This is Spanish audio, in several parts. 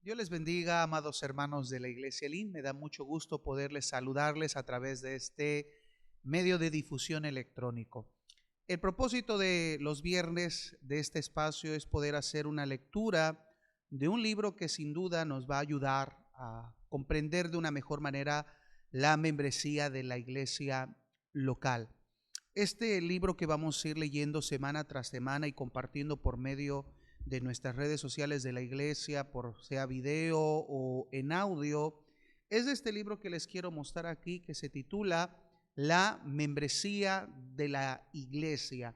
Dios les bendiga, amados hermanos de la Iglesia Elim. Me da mucho gusto poderles saludarles a través de este medio de difusión electrónico. El propósito de los viernes de este espacio es poder hacer una lectura de un libro que sin duda nos va a ayudar a comprender de una mejor manera la membresía de la iglesia local. Este libro que vamos a ir leyendo semana tras semana y compartiendo por medio de nuestras redes sociales de la iglesia, por sea video o en audio, es de este libro que les quiero mostrar aquí, que se titula La membresía de la iglesia.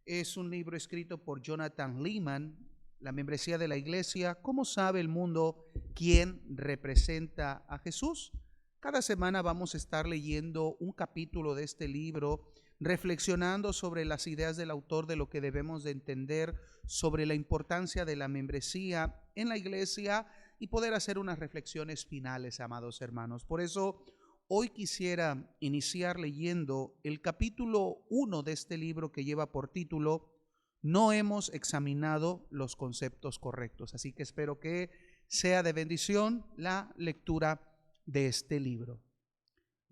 Es un libro escrito por Jonathan Leeman, La membresía de la iglesia. ¿Cómo sabe el mundo quién representa a Jesús? Cada semana vamos a estar leyendo un capítulo de este libro, reflexionando sobre las ideas del autor de lo que debemos de entender sobre la importancia de la membresía en la iglesia y poder hacer unas reflexiones finales, amados hermanos. Por eso hoy quisiera iniciar leyendo el capítulo 1 de este libro que lleva por título No hemos examinado los conceptos correctos. Así que espero que sea de bendición la lectura de este libro.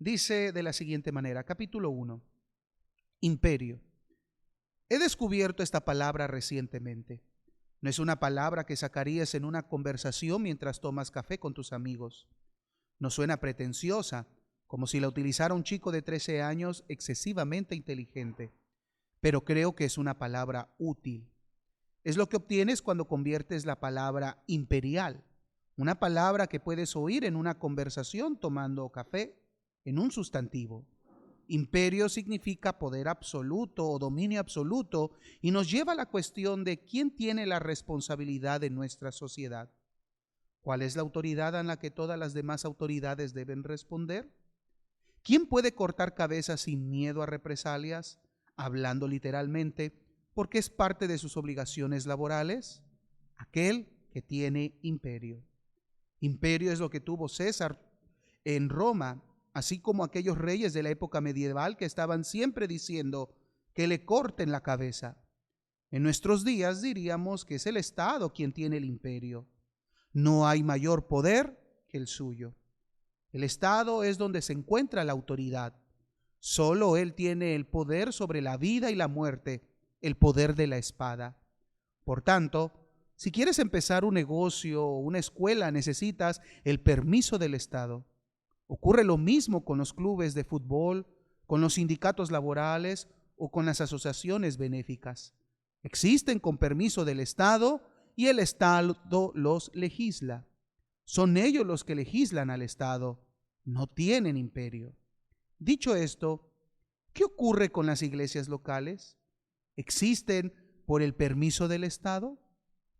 Dice de la siguiente manera, capítulo 1. Imperio. He descubierto esta palabra recientemente. No es una palabra que sacarías en una conversación mientras tomas café con tus amigos. No suena pretenciosa, como si la utilizara un chico de 13 años excesivamente inteligente, pero creo que es una palabra útil. Es lo que obtienes cuando conviertes la palabra imperial, una palabra que puedes oír en una conversación tomando café, en un sustantivo. Imperio significa poder absoluto o dominio absoluto y nos lleva a la cuestión de quién tiene la responsabilidad en nuestra sociedad. ¿Cuál es la autoridad en la que todas las demás autoridades deben responder? ¿Quién puede cortar cabezas sin miedo a represalias, hablando literalmente, porque es parte de sus obligaciones laborales? Aquel que tiene imperio. Imperio es lo que tuvo César en Roma, así como aquellos reyes de la época medieval que estaban siempre diciendo que le corten la cabeza. En nuestros días diríamos que es el Estado quien tiene el imperio. No hay mayor poder que el suyo. El Estado es donde se encuentra la autoridad. Solo él tiene el poder sobre la vida y la muerte, el poder de la espada. Por tanto, si quieres empezar un negocio o una escuela, necesitas el permiso del Estado. Ocurre lo mismo con los clubes de fútbol, con los sindicatos laborales o con las asociaciones benéficas. Existen con permiso del Estado y el Estado los legisla. Son ellos los que legislan al Estado, no tienen imperio. Dicho esto, ¿qué ocurre con las iglesias locales? ¿Existen por el permiso del Estado?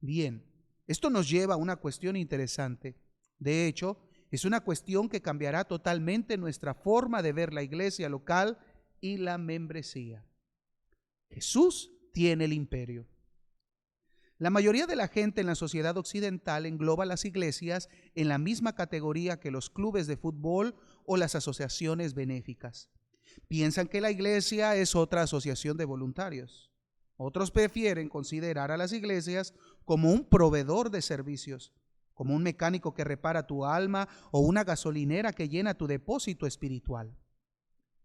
Bien, esto nos lleva a una cuestión interesante. De hecho, es una cuestión que cambiará totalmente nuestra forma de ver la iglesia local y la membresía. Jesús tiene el imperio. La mayoría de la gente en la sociedad occidental engloba las iglesias en la misma categoría que los clubes de fútbol o las asociaciones benéficas. Piensan que la iglesia es otra asociación de voluntarios. Otros prefieren considerar a las iglesias como un proveedor de servicios, como un mecánico que repara tu alma o una gasolinera que llena tu depósito espiritual.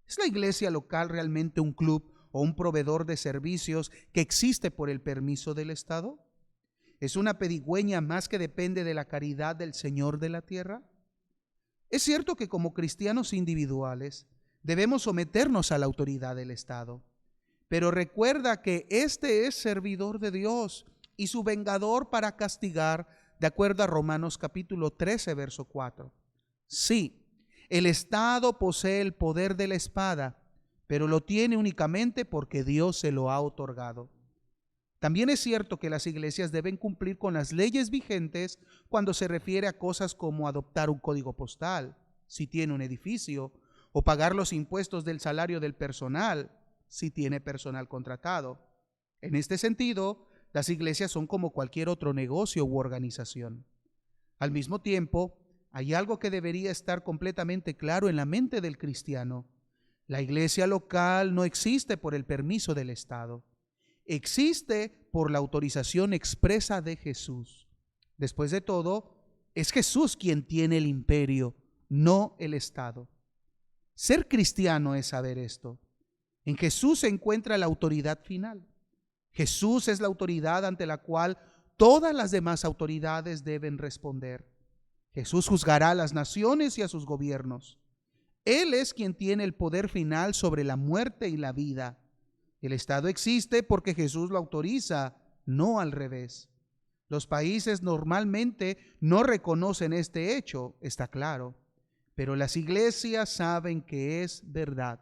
¿Es la iglesia local realmente un club o un proveedor de servicios que existe por el permiso del Estado? ¿Es una pedigüeña más que depende de la caridad del Señor de la tierra? Es cierto que como cristianos individuales debemos someternos a la autoridad del Estado, pero recuerda que este es servidor de Dios y su vengador para castigar, de acuerdo a Romanos capítulo 13, verso 4. Sí, el Estado posee el poder de la espada, pero lo tiene únicamente porque Dios se lo ha otorgado. También es cierto que las iglesias deben cumplir con las leyes vigentes cuando se refiere a cosas como adoptar un código postal, si tiene un edificio, o pagar los impuestos del salario del personal, si tiene personal contratado. En este sentido, las iglesias son como cualquier otro negocio u organización. Al mismo tiempo, hay algo que debería estar completamente claro en la mente del cristiano. La iglesia local no existe por el permiso del Estado. Existe por la autorización expresa de Jesús. Después de todo, Es Jesús quien tiene el imperio, no el Estado. Ser cristiano es saber esto. En Jesús se encuentra la autoridad final. Jesús es la autoridad ante la cual todas las demás autoridades deben responder. Jesús juzgará a las naciones y a sus gobiernos. Él es quien tiene el poder final sobre la muerte y la vida. El Estado existe porque Jesús lo autoriza, no al revés. Los países normalmente no reconocen este hecho, está claro, pero las iglesias saben que es verdad.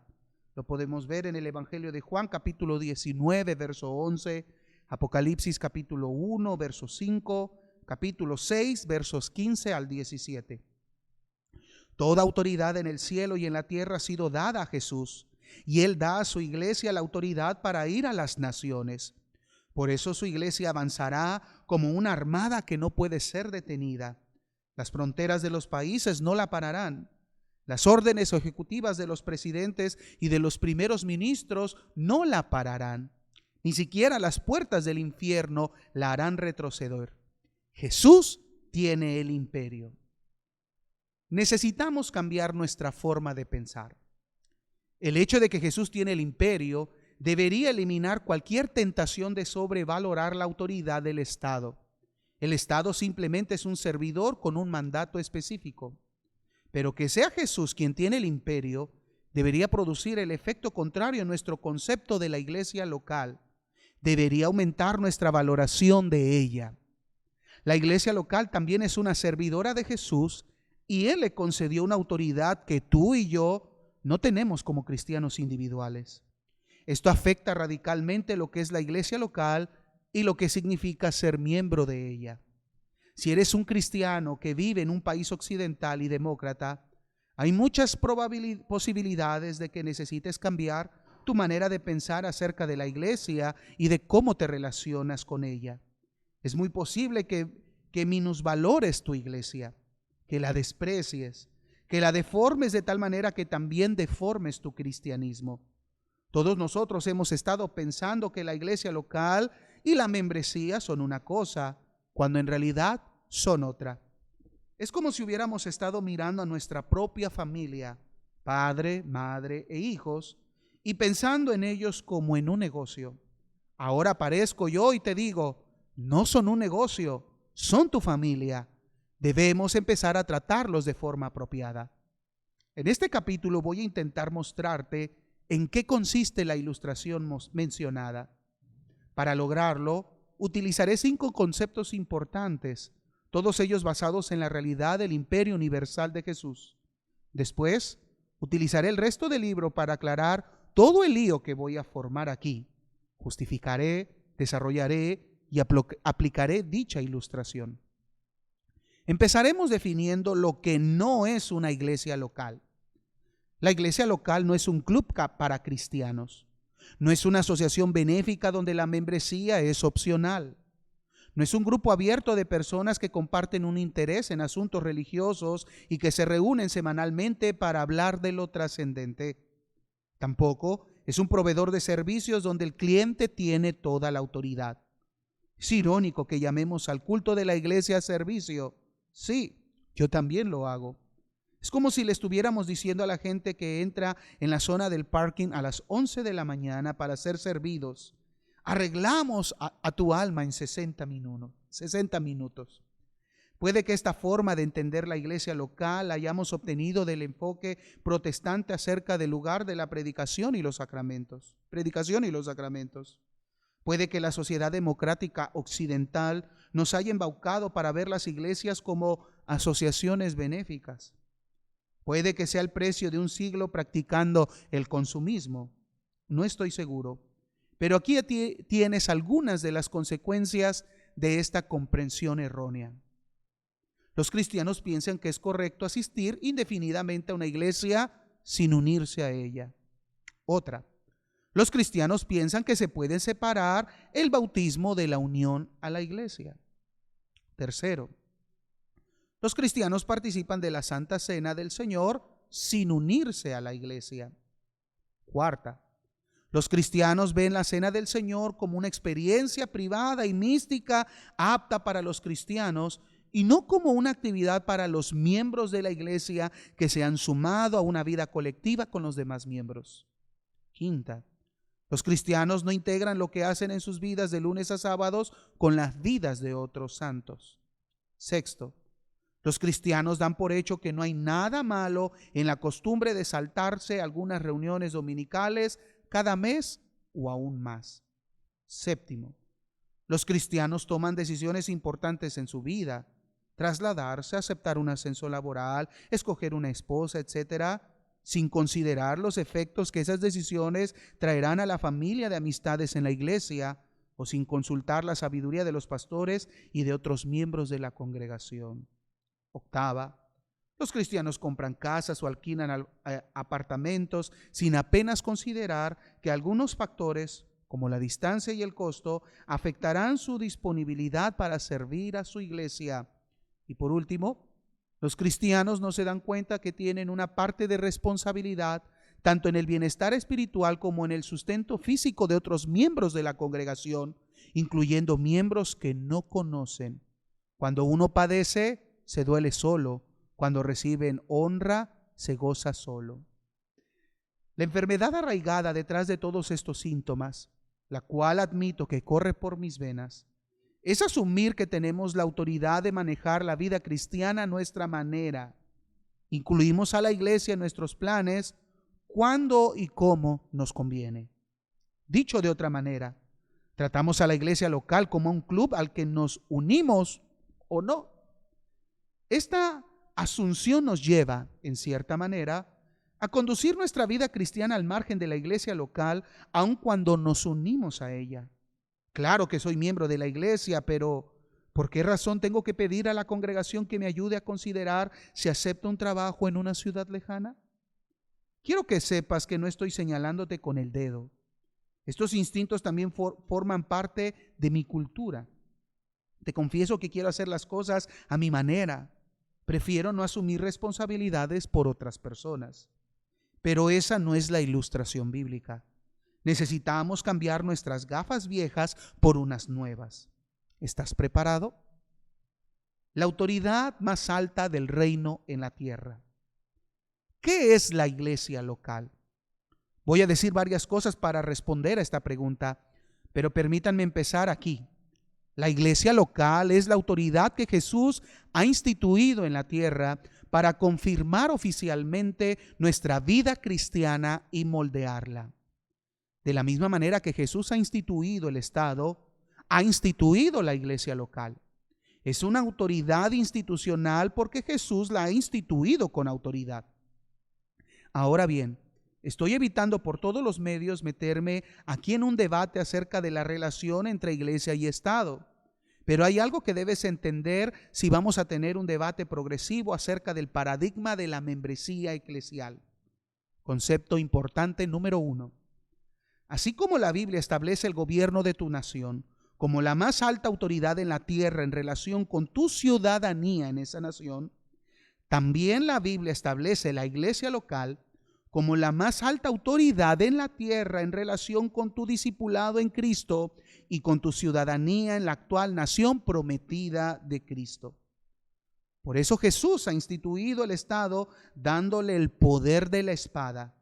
Lo podemos ver en el Evangelio de Juan, capítulo 19, verso 11, Apocalipsis, capítulo 1, verso 5, capítulo 6, versos 15 al 17. Toda autoridad en el cielo y en la tierra ha sido dada a Jesús, y Él da a su iglesia la autoridad para ir a las naciones. Por eso su iglesia avanzará como una armada que no puede ser detenida. Las fronteras de los países no la pararán. Las órdenes ejecutivas de los presidentes y de los primeros ministros no la pararán. Ni siquiera las puertas del infierno la harán retroceder. Jesús tiene el imperio. Necesitamos cambiar nuestra forma de pensar. El hecho de que Jesús tiene el imperio debería eliminar cualquier tentación de sobrevalorar la autoridad del Estado. El Estado simplemente es un servidor con un mandato específico. Pero que sea Jesús quien tiene el imperio debería producir el efecto contrario en nuestro concepto de la iglesia local. Debería aumentar nuestra valoración de ella. La iglesia local también es una servidora de Jesús y Él le concedió una autoridad que tú y yo no tenemos como cristianos individuales. Esto afecta radicalmente lo que es la iglesia local y lo que significa ser miembro de ella. Si eres un cristiano que vive en un país occidental y demócrata, hay muchas posibilidades de que necesites cambiar tu manera de pensar acerca de la iglesia y de cómo te relacionas con ella. Es muy posible que minusvalores tu iglesia, que la desprecies, que la deformes de tal manera que también deformes tu cristianismo. Todos nosotros hemos estado pensando que la iglesia local y la membresía son una cosa, cuando en realidad son otra. Es como si hubiéramos estado mirando a nuestra propia familia, padre, madre e hijos, y pensando en ellos como en un negocio. Ahora aparezco yo y te digo, no son un negocio, son tu familia. Debemos empezar a tratarlos de forma apropiada. En este capítulo voy a intentar mostrarte en qué consiste la ilustración mencionada. Para lograrlo, utilizaré 5 conceptos importantes, todos ellos basados en la realidad del imperio universal de Jesús. Después, utilizaré el resto del libro para aclarar todo el lío que voy a formar aquí. Justificaré, desarrollaré y aplicaré dicha ilustración. Empezaremos definiendo lo que no es una iglesia local. La iglesia local no es un club para cristianos. No es una asociación benéfica donde la membresía es opcional. No es un grupo abierto de personas que comparten un interés en asuntos religiosos y que se reúnen semanalmente para hablar de lo trascendente. Tampoco es un proveedor de servicios donde el cliente tiene toda la autoridad. Es irónico que llamemos al culto de la iglesia servicio. Sí, yo también lo hago. Es como si le estuviéramos diciendo a la gente que entra en la zona del parking a las 11 de la mañana para ser servidos: arreglamos a tu alma en 60 minutos. Puede que esta forma de entender la iglesia local la hayamos obtenido del enfoque protestante acerca del lugar de la predicación y los sacramentos. Puede que la sociedad democrática occidental nos haya embaucado para ver las iglesias como asociaciones benéficas. Puede que sea el precio de un siglo practicando el consumismo. No estoy seguro. Pero aquí tienes algunas de las consecuencias de esta comprensión errónea. Los cristianos piensan que es correcto asistir indefinidamente a una iglesia sin unirse a ella. Otra, los cristianos piensan que se puede separar el bautismo de la unión a la iglesia. Tercero, los cristianos participan de la Santa Cena del Señor sin unirse a la iglesia. Cuarta, los cristianos ven la Cena del Señor como una experiencia privada y mística apta para los cristianos, y no como una actividad para los miembros de la iglesia que se han sumado a una vida colectiva con los demás miembros. Quinta, los cristianos no integran lo que hacen en sus vidas de lunes a sábados con las vidas de otros santos. Sexto, los cristianos dan por hecho que no hay nada malo en la costumbre de saltarse algunas reuniones dominicales cada mes o aún más. Séptimo, los cristianos toman decisiones importantes en su vida: trasladarse, aceptar un ascenso laboral, escoger una esposa, etcétera, sin considerar los efectos que esas decisiones traerán a la familia de amistades en la iglesia, o sin consultar la sabiduría de los pastores y de otros miembros de la congregación. Octava, los cristianos compran casas o alquilan apartamentos sin apenas considerar que algunos factores, como la distancia y el costo, afectarán su disponibilidad para servir a su iglesia. Y por último, los cristianos no se dan cuenta que tienen una parte de responsabilidad tanto en el bienestar espiritual como en el sustento físico de otros miembros de la congregación, incluyendo miembros que no conocen. Cuando uno padece, se duele solo. Cuando reciben honra, se goza solo. La enfermedad arraigada detrás de todos estos síntomas, la cual admito que corre por mis venas, es asumir que tenemos la autoridad de manejar la vida cristiana a nuestra manera. Incluimos a la iglesia en nuestros planes cuando y cómo nos conviene. Dicho de otra manera, tratamos a la iglesia local como un club al que nos unimos o no. Esta asunción nos lleva, en cierta manera, a conducir nuestra vida cristiana al margen de la iglesia local, aun cuando nos unimos a ella. Claro que soy miembro de la iglesia, pero ¿por qué razón tengo que pedir a la congregación que me ayude a considerar si acepto un trabajo en una ciudad lejana? Quiero que sepas que no estoy señalándote con el dedo. Estos instintos también forman parte de mi cultura. Te confieso que quiero hacer las cosas a mi manera. Prefiero no asumir responsabilidades por otras personas. Pero esa no es la ilustración bíblica. Necesitamos cambiar nuestras gafas viejas por unas nuevas. ¿Estás preparado? La autoridad más alta del reino en la tierra. ¿Qué es la iglesia local? Voy a decir varias cosas para responder a esta pregunta, pero permítanme empezar aquí. La iglesia local es la autoridad que Jesús ha instituido en la tierra para confirmar oficialmente nuestra vida cristiana y moldearla. De la misma manera que Jesús ha instituido el Estado, ha instituido la iglesia local. Es una autoridad institucional porque Jesús la ha instituido con autoridad. Ahora bien, estoy evitando por todos los medios meterme aquí en un debate acerca de la relación entre iglesia y Estado. Pero hay algo que debes entender si vamos a tener un debate progresivo acerca del paradigma de la membresía eclesial. Concepto importante número 1. Así como la Biblia establece el gobierno de tu nación como la más alta autoridad en la tierra en relación con tu ciudadanía en esa nación, también la Biblia establece la iglesia local como la más alta autoridad en la tierra en relación con tu discipulado en Cristo y con tu ciudadanía en la actual nación prometida de Cristo. Por eso Jesús ha instituido el Estado dándole el poder de la espada.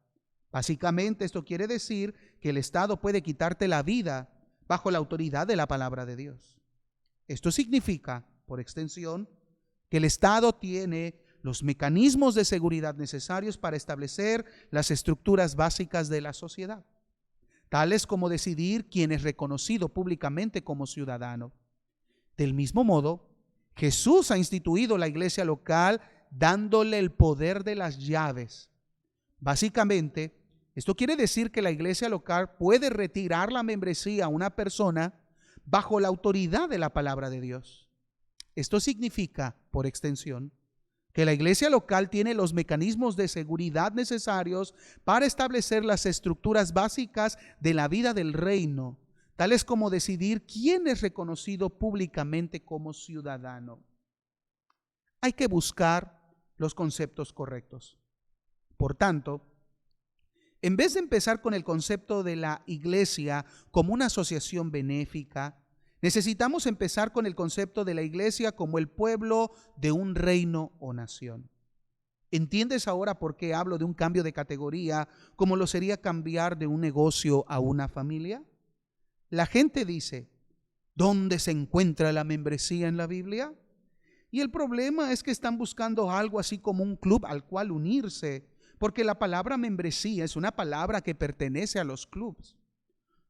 Básicamente esto quiere decir que el Estado puede quitarte la vida bajo la autoridad de la palabra de Dios. Esto significa, por extensión, que el Estado tiene los mecanismos de seguridad necesarios para establecer las estructuras básicas de la sociedad, tales como decidir quién es reconocido públicamente como ciudadano. Del mismo modo, Jesús ha instituido la iglesia local dándole el poder de las llaves. Básicamente, esto quiere decir que la iglesia local puede retirar la membresía a una persona bajo la autoridad de la palabra de Dios. Esto significa, por extensión, que la iglesia local tiene los mecanismos de seguridad necesarios para establecer las estructuras básicas de la vida del reino, tales como decidir quién es reconocido públicamente como ciudadano. Hay que buscar los conceptos correctos. Por tanto, en vez de empezar con el concepto de la iglesia como una asociación benéfica, Necesitamos empezar con el concepto de la iglesia como el pueblo de un reino o nación. ¿Entiendes ahora por qué hablo de un cambio de categoría, como lo sería cambiar de un negocio a una familia? La gente dice, ¿dónde se encuentra la membresía en la Biblia? Y el problema es que están buscando algo así como un club al cual unirse, porque la palabra membresía es una palabra que pertenece a los clubes.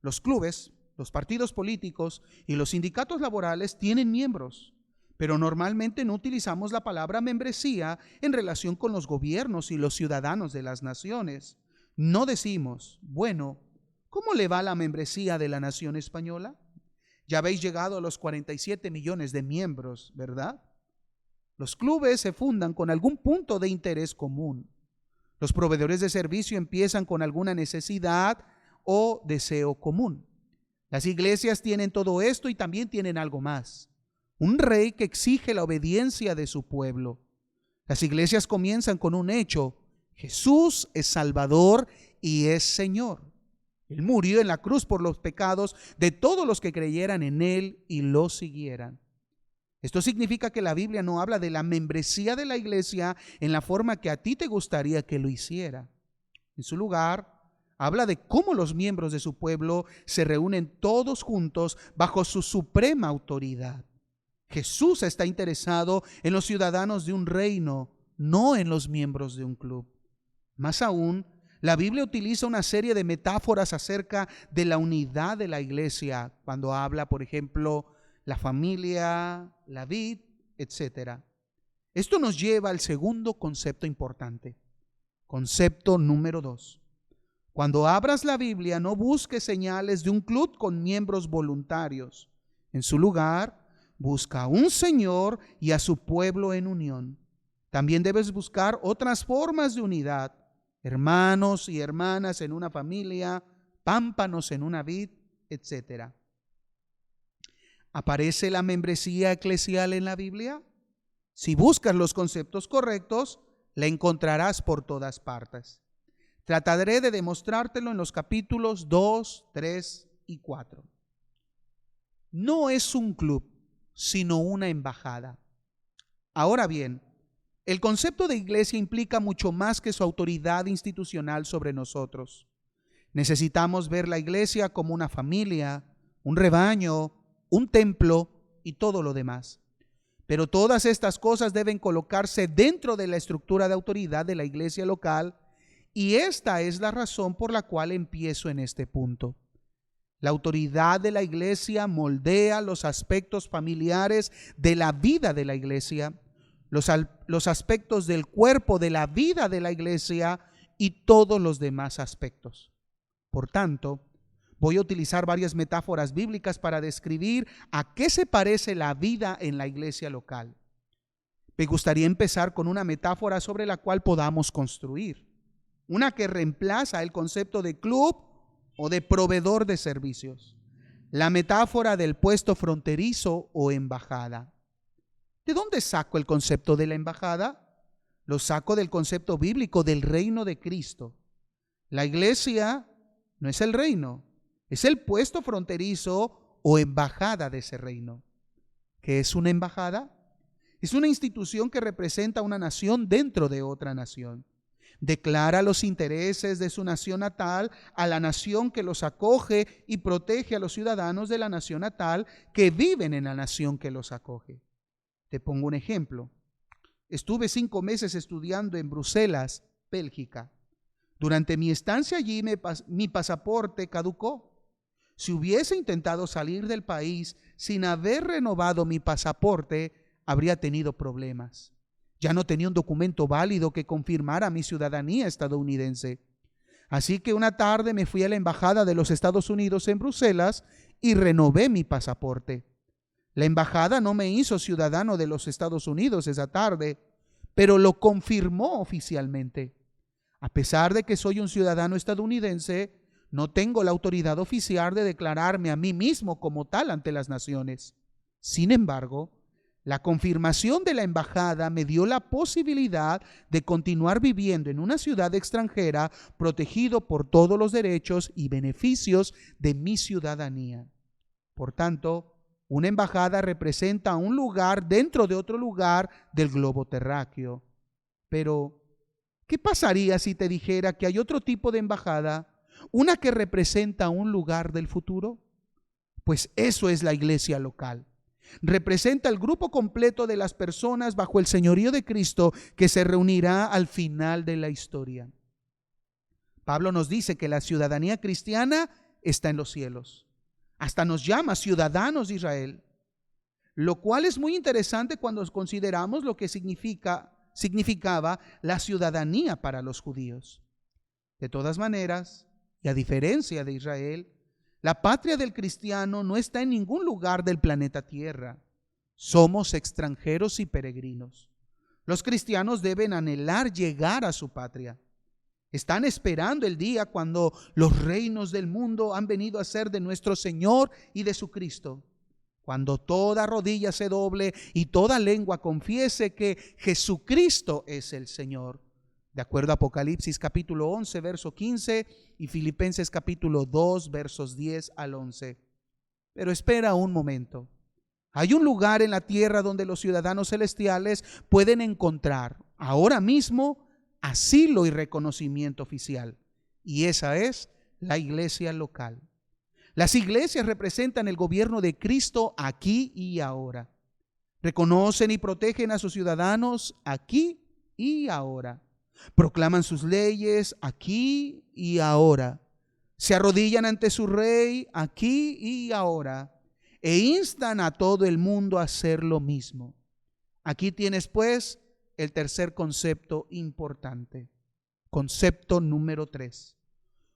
Los clubes, los partidos políticos y los sindicatos laborales tienen miembros, pero normalmente no utilizamos la palabra membresía en relación con los gobiernos y los ciudadanos de las naciones. No decimos, bueno, ¿cómo le va la membresía de la nación española? Ya habéis llegado a los 47 millones de miembros, ¿verdad? Los clubes se fundan con algún punto de interés común. Los proveedores de servicio empiezan con alguna necesidad o deseo común. Las iglesias tienen todo esto y también tienen algo más. Un rey que exige la obediencia de su pueblo. Las iglesias comienzan con un hecho: Jesús es Salvador y es Señor. Él murió en la cruz por los pecados de todos los que creyeran en Él y lo siguieran. Esto significa que la Biblia no habla de la membresía de la iglesia en la forma que a ti te gustaría que lo hiciera. En su lugar, habla de cómo los miembros de su pueblo se reúnen todos juntos bajo su suprema autoridad. Jesús está interesado en los ciudadanos de un reino, no en los miembros de un club. Más aún, la Biblia utiliza una serie de metáforas acerca de la unidad de la iglesia cuando habla, por ejemplo, la familia, la vid, etc. Esto nos lleva al segundo concepto importante. Concepto número 2. Cuando abras la Biblia, no busques señales de un club con miembros voluntarios. En su lugar, busca a un Señor y a su pueblo en unión. También debes buscar otras formas de unidad. Hermanos y hermanas en una familia, pámpanos en una vid, etc. ¿Aparece la membresía eclesial en la Biblia? Si buscas los conceptos correctos, la encontrarás por todas partes. Trataré de demostrártelo en los capítulos 2, 3 y 4. No es un club, sino una embajada. Ahora bien, el concepto de iglesia implica mucho más que su autoridad institucional sobre nosotros. Necesitamos ver la iglesia como una familia, un rebaño, un templo y todo lo demás. Pero todas estas cosas deben colocarse dentro de la estructura de autoridad de la iglesia local, y esta es la razón por la cual empiezo en este punto. La autoridad de la iglesia moldea los aspectos familiares de la vida de la iglesia, los aspectos del cuerpo de la vida de la iglesia y todos los demás aspectos. Por tanto, voy a utilizar varias metáforas bíblicas para describir a qué se parece la vida en la iglesia local. Me gustaría empezar con una metáfora sobre la cual podamos construir, una que reemplaza el concepto de club o de proveedor de servicios, la metáfora del puesto fronterizo o embajada. ¿De dónde saco el concepto de la embajada? Lo saco del concepto bíblico del reino de Cristo. La iglesia no es el reino, es el puesto fronterizo o embajada de ese reino. ¿Qué es una embajada? Es una institución que representa a una nación dentro de otra nación. Declara los intereses de su nación natal a la nación que los acoge y protege a los ciudadanos de la nación natal que viven en la nación que los acoge. Te pongo un ejemplo. Estuve 5 meses estudiando en Bruselas, Bélgica. Durante mi estancia allí mi pasaporte caducó. Si hubiese intentado salir del país sin haber renovado mi pasaporte, habría tenido problemas. Ya no tenía un documento válido que confirmara mi ciudadanía estadounidense. Así que una tarde me fui a la embajada de los Estados Unidos en Bruselas y renové mi pasaporte. La embajada no me hizo ciudadano de los Estados Unidos esa tarde, pero lo confirmó oficialmente. A pesar de que soy un ciudadano estadounidense, no tengo la autoridad oficial de declararme a mí mismo como tal ante las naciones. Sin embargo, la confirmación de la embajada me dio la posibilidad de continuar viviendo en una ciudad extranjera protegido por todos los derechos y beneficios de mi ciudadanía. Por tanto, Una embajada representa un lugar dentro de otro lugar del globo terráqueo. Pero, ¿qué pasaría si te dijera que hay otro tipo de embajada, una que representa un lugar del futuro? Pues eso es la iglesia local. Representa el grupo completo de las personas bajo el señorío de Cristo que se reunirá al final de la historia. Pablo nos dice que la ciudadanía cristiana está en los cielos. Hasta nos llama ciudadanos de Israel, lo cual es muy interesante cuando consideramos lo que significaba la ciudadanía para los judíos. De todas maneras, y a diferencia de Israel, la patria del cristiano no está en ningún lugar del planeta Tierra. Somos extranjeros y peregrinos. Los cristianos deben anhelar llegar a su patria. Están esperando el día cuando los reinos del mundo han venido a ser de nuestro Señor y de su Cristo. Cuando toda rodilla se doble y toda lengua confiese que Jesucristo es el Señor. De acuerdo a Apocalipsis capítulo 11, verso 15 y Filipenses capítulo 2, versos 10 al 11. Pero espera un momento. Hay un lugar en la tierra donde los ciudadanos celestiales pueden encontrar ahora mismo asilo y reconocimiento oficial. Y esa es la iglesia local. Las iglesias representan el gobierno de Cristo aquí y ahora. Reconocen y protegen a sus ciudadanos aquí y ahora. Proclaman sus leyes aquí y ahora. Se arrodillan ante su rey aquí y ahora. E instan a todo el mundo a hacer lo mismo. Aquí tienes pues el tercer concepto importante. Concepto número 3.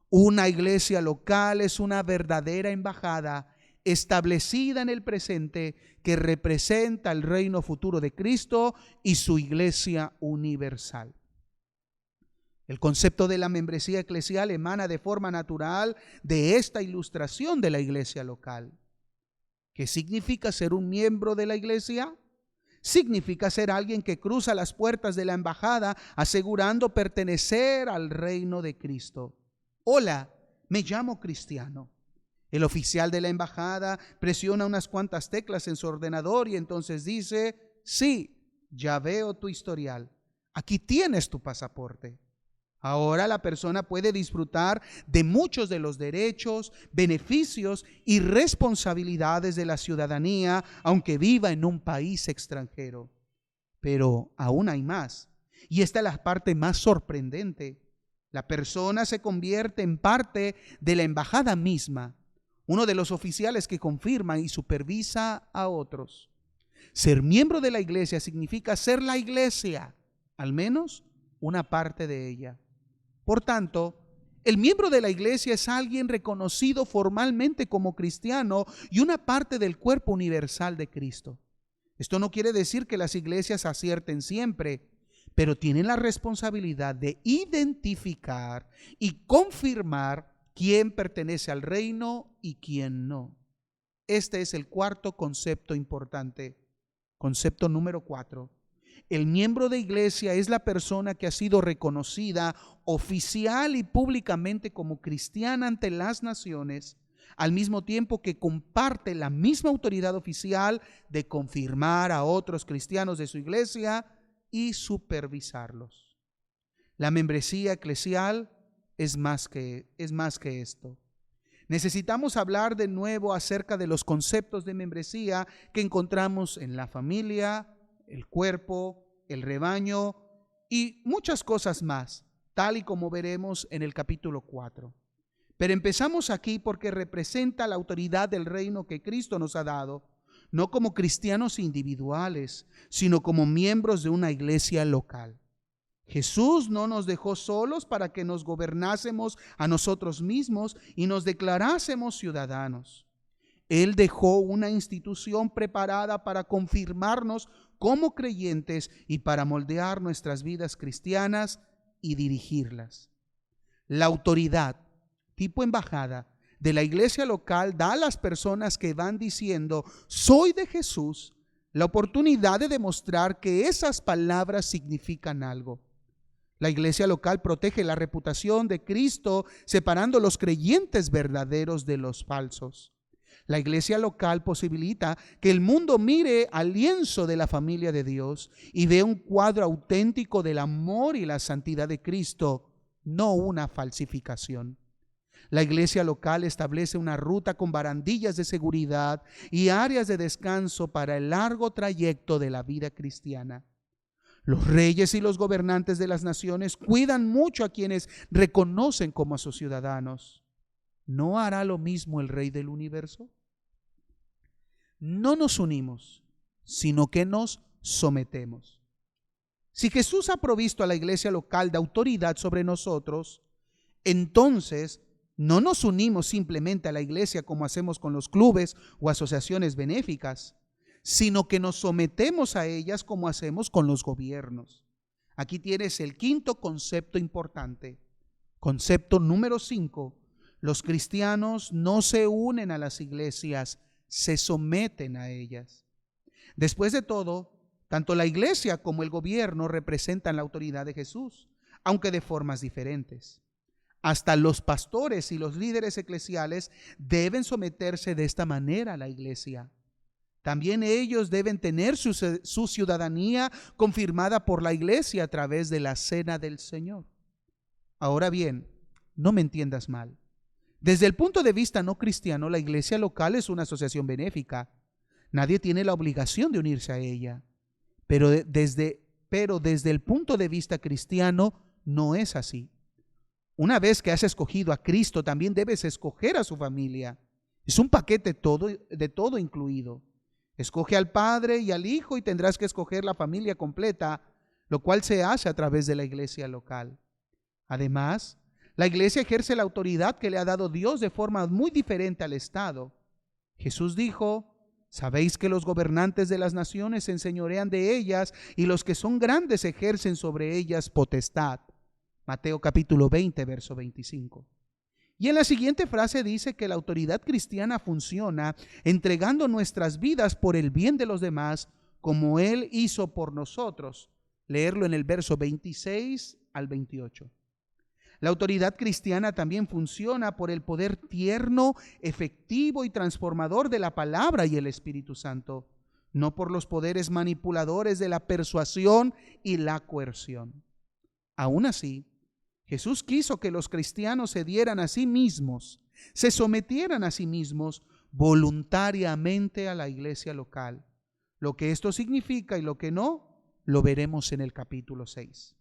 Una iglesia local es una verdadera embajada establecida en el presente que representa el reino futuro de Cristo y su iglesia universal. El concepto de la membresía eclesial emana de forma natural de esta ilustración de la iglesia local. ¿Qué significa ser un miembro de la iglesia? Significa ser alguien que cruza las puertas de la embajada asegurando pertenecer al reino de Cristo. Hola, me llamo Cristiano. El oficial de la embajada presiona unas cuantas teclas en su ordenador y entonces dice: sí, ya veo tu historial. Aquí tienes tu pasaporte. Ahora la persona puede disfrutar de muchos de los derechos, beneficios y responsabilidades de la ciudadanía, aunque viva en un país extranjero. Pero aún hay más, y esta es la parte más sorprendente. La persona se convierte en parte de la embajada misma, uno de los oficiales que confirma y supervisa a otros. Ser miembro de la iglesia significa ser la iglesia, al menos una parte de ella. Por tanto, el miembro de la iglesia es alguien reconocido formalmente como cristiano y una parte del cuerpo universal de Cristo. Esto no quiere decir que las iglesias acierten siempre, pero tienen la responsabilidad de identificar y confirmar quién pertenece al reino y quién no. Este es el cuarto concepto importante. Concepto número 4. El miembro de iglesia es la persona que ha sido reconocida oficial y públicamente como cristiana ante las naciones, al mismo tiempo que comparte la misma autoridad oficial de confirmar a otros cristianos de su iglesia y supervisarlos. La membresía eclesial es más que esto. Necesitamos hablar de nuevo acerca de los conceptos de membresía que encontramos en la familia, el cuerpo, el rebaño y muchas cosas más, tal y como veremos en el capítulo 4. Pero empezamos aquí porque representa la autoridad del reino que Cristo nos ha dado, no como cristianos individuales, sino como miembros de una iglesia local. Jesús no nos dejó solos para que nos gobernásemos a nosotros mismos y nos declarásemos ciudadanos. Él dejó una institución preparada para confirmarnos como creyentes y para moldear nuestras vidas cristianas y dirigirlas. La autoridad, tipo embajada, de la iglesia local da a las personas que van diciendo soy de Jesús la oportunidad de demostrar que esas palabras significan algo. La iglesia local protege la reputación de Cristo separando los creyentes verdaderos de los falsos. La iglesia local posibilita que el mundo mire al lienzo de la familia de Dios y vea un cuadro auténtico del amor y la santidad de Cristo, no una falsificación. La iglesia local establece una ruta con barandillas de seguridad y áreas de descanso para el largo trayecto de la vida cristiana. Los reyes y los gobernantes de las naciones cuidan mucho a quienes reconocen como a sus ciudadanos. ¿No hará lo mismo el Rey del universo? No nos unimos, sino que nos sometemos. Si Jesús ha provisto a la iglesia local de autoridad sobre nosotros, entonces no nos unimos simplemente a la iglesia como hacemos con los clubes o asociaciones benéficas, sino que nos sometemos a ellas como hacemos con los gobiernos. Aquí tienes el quinto concepto importante. Concepto número 5. Los cristianos no se unen a las iglesias, se someten a ellas. Después de todo, tanto la iglesia como el gobierno representan la autoridad de Jesús, aunque de formas diferentes. Hasta los pastores y los líderes eclesiales deben someterse de esta manera a la iglesia. También ellos deben tener su ciudadanía confirmada por la iglesia a través de la cena del Señor. Ahora bien, no me entiendas mal. Desde el punto de vista no cristiano, la iglesia local es una asociación benéfica. Nadie tiene la obligación de unirse a ella. Pero desde el punto de vista cristiano, no es así. Una vez que has escogido a Cristo, también debes escoger a su familia. Es un paquete de todo incluido. Escoge al Padre y al Hijo y tendrás que escoger la familia completa, lo cual se hace a través de la iglesia local. Además, la iglesia ejerce la autoridad que le ha dado Dios de forma muy diferente al Estado. Jesús dijo: sabéis que los gobernantes de las naciones se enseñorean de ellas y los que son grandes ejercen sobre ellas potestad. Mateo capítulo 20, verso 25. Y en la siguiente frase dice que la autoridad cristiana funciona entregando nuestras vidas por el bien de los demás, como Él hizo por nosotros. Leerlo en el verso 26 al 28. La autoridad cristiana también funciona por el poder tierno, efectivo y transformador de la palabra y el Espíritu Santo, no por los poderes manipuladores de la persuasión y la coerción. Aún así, Jesús quiso que los cristianos se dieran a sí mismos, se sometieran a sí mismos voluntariamente a la iglesia local. Lo que esto significa y lo que no, lo veremos en el capítulo 6.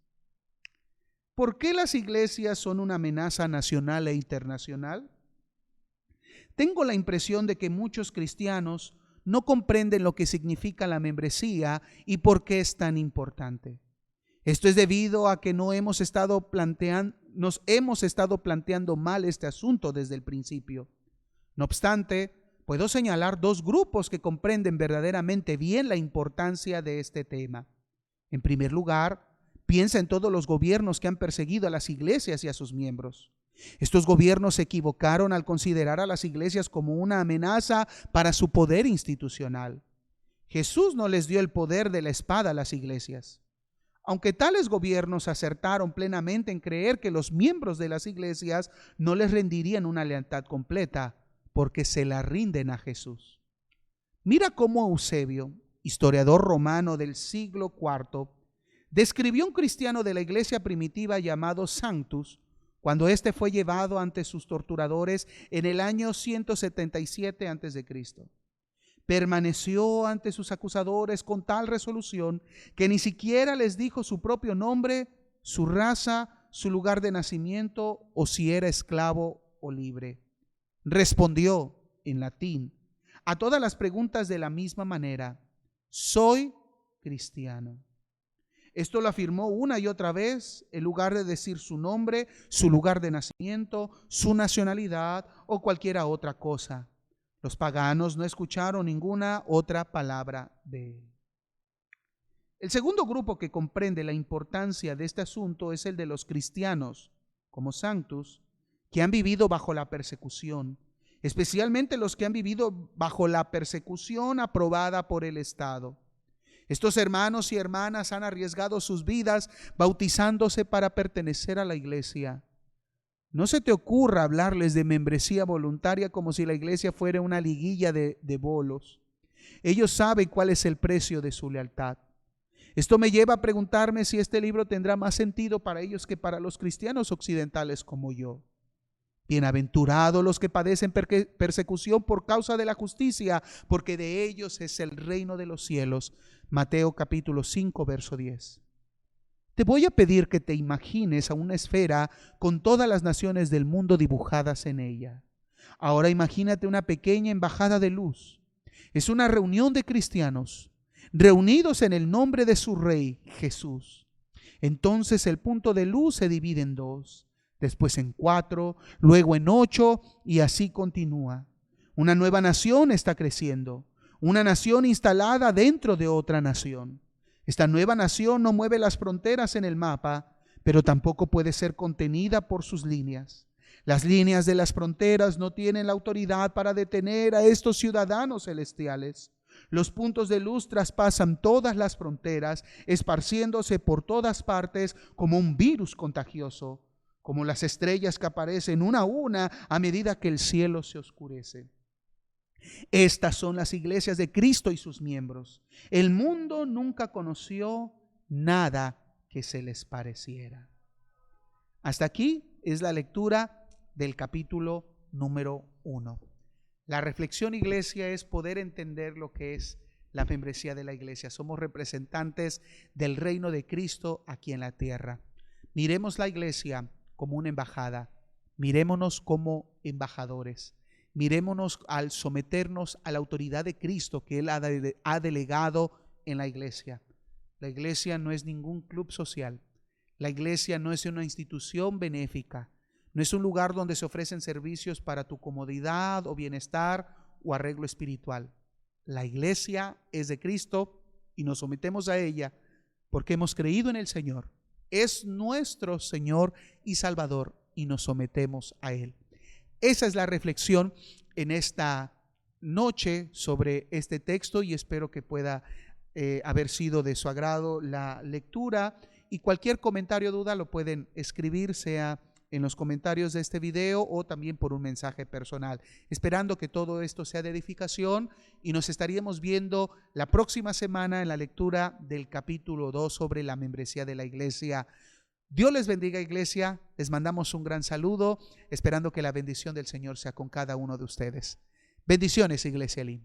¿Por qué las iglesias son una amenaza nacional e internacional? Tengo la impresión de que muchos cristianos no comprenden lo que significa la membresía y por qué es tan importante. Esto es debido a que nos hemos estado planteando mal este asunto desde el principio. No obstante, puedo señalar dos grupos que comprenden verdaderamente bien la importancia de este tema. En primer lugar, piensa en todos los gobiernos que han perseguido a las iglesias y a sus miembros. Estos gobiernos se equivocaron al considerar a las iglesias como una amenaza para su poder institucional. Jesús no les dio el poder de la espada a las iglesias. Aunque tales gobiernos acertaron plenamente en creer que los miembros de las iglesias no les rendirían una lealtad completa, porque se la rinden a Jesús. Mira cómo Eusebio, historiador romano del siglo IV, describió un cristiano de la iglesia primitiva llamado Sanctus, cuando éste fue llevado ante sus torturadores en el año 177 a.C. Permaneció ante sus acusadores con tal resolución que ni siquiera les dijo su propio nombre, su raza, su lugar de nacimiento o si era esclavo o libre. Respondió en latín a todas las preguntas de la misma manera: soy cristiano. Esto lo afirmó una y otra vez en lugar de decir su nombre, su lugar de nacimiento, su nacionalidad o cualquier otra cosa. Los paganos no escucharon ninguna otra palabra de él. El segundo grupo que comprende la importancia de este asunto es el de los cristianos, como Sanctus, que han vivido bajo la persecución, especialmente los que han vivido bajo la persecución aprobada por el Estado. Estos hermanos y hermanas han arriesgado sus vidas bautizándose para pertenecer a la iglesia. No se te ocurra hablarles de membresía voluntaria como si la iglesia fuera una liguilla de bolos. Ellos saben cuál es el precio de su lealtad. Esto me lleva a preguntarme si este libro tendrá más sentido para ellos que para los cristianos occidentales como yo. Bienaventurados los que padecen persecución por causa de la justicia, porque de ellos es el reino de los cielos. Mateo capítulo 5, verso 10. Te voy a pedir que te imagines a una esfera con todas las naciones del mundo dibujadas en ella. Ahora imagínate una pequeña embajada de luz. Es una reunión de cristianos reunidos en el nombre de su Rey, Jesús. Entonces el punto de luz se divide en 2, después en 4, luego en 8 y así continúa. Una nueva nación está creciendo, una nación instalada dentro de otra nación. Esta nueva nación no mueve las fronteras en el mapa, pero tampoco puede ser contenida por sus líneas. Las líneas de las fronteras no tienen la autoridad para detener a estos ciudadanos celestiales. Los puntos de luz traspasan todas las fronteras, esparciéndose por todas partes como un virus contagioso, como las estrellas que aparecen una a una a medida que el cielo se oscurece. Estas son las iglesias de Cristo y sus miembros. El mundo nunca conoció nada que se les pareciera. Hasta aquí es la lectura del capítulo número 1. La reflexión, iglesia, es poder entender lo que es la membresía de la iglesia. Somos representantes del reino de Cristo aquí en la tierra. Miremos la iglesia como una embajada. Mirémonos como embajadores. Mirémonos al someternos a la autoridad de Cristo que Él ha delegado en la iglesia. La iglesia no es ningún club social. La iglesia no es una institución benéfica. No es un lugar donde se ofrecen servicios para tu comodidad o bienestar o arreglo espiritual. La iglesia es de Cristo y nos sometemos a ella porque hemos creído en el Señor. Es nuestro Señor y Salvador y nos sometemos a Él. Esa es la reflexión en esta noche sobre este texto y espero que pueda haber sido de su agrado la lectura, y cualquier comentario o duda lo pueden escribir, sea en los comentarios de este video o también por un mensaje personal. Esperando que todo esto sea de edificación, y nos estaríamos viendo la próxima semana en la lectura del capítulo 2 sobre la membresía de la iglesia. Dios les bendiga, iglesia. Les mandamos un gran saludo, esperando que la bendición del Señor sea con cada uno de ustedes. Bendiciones, Iglesia Elim.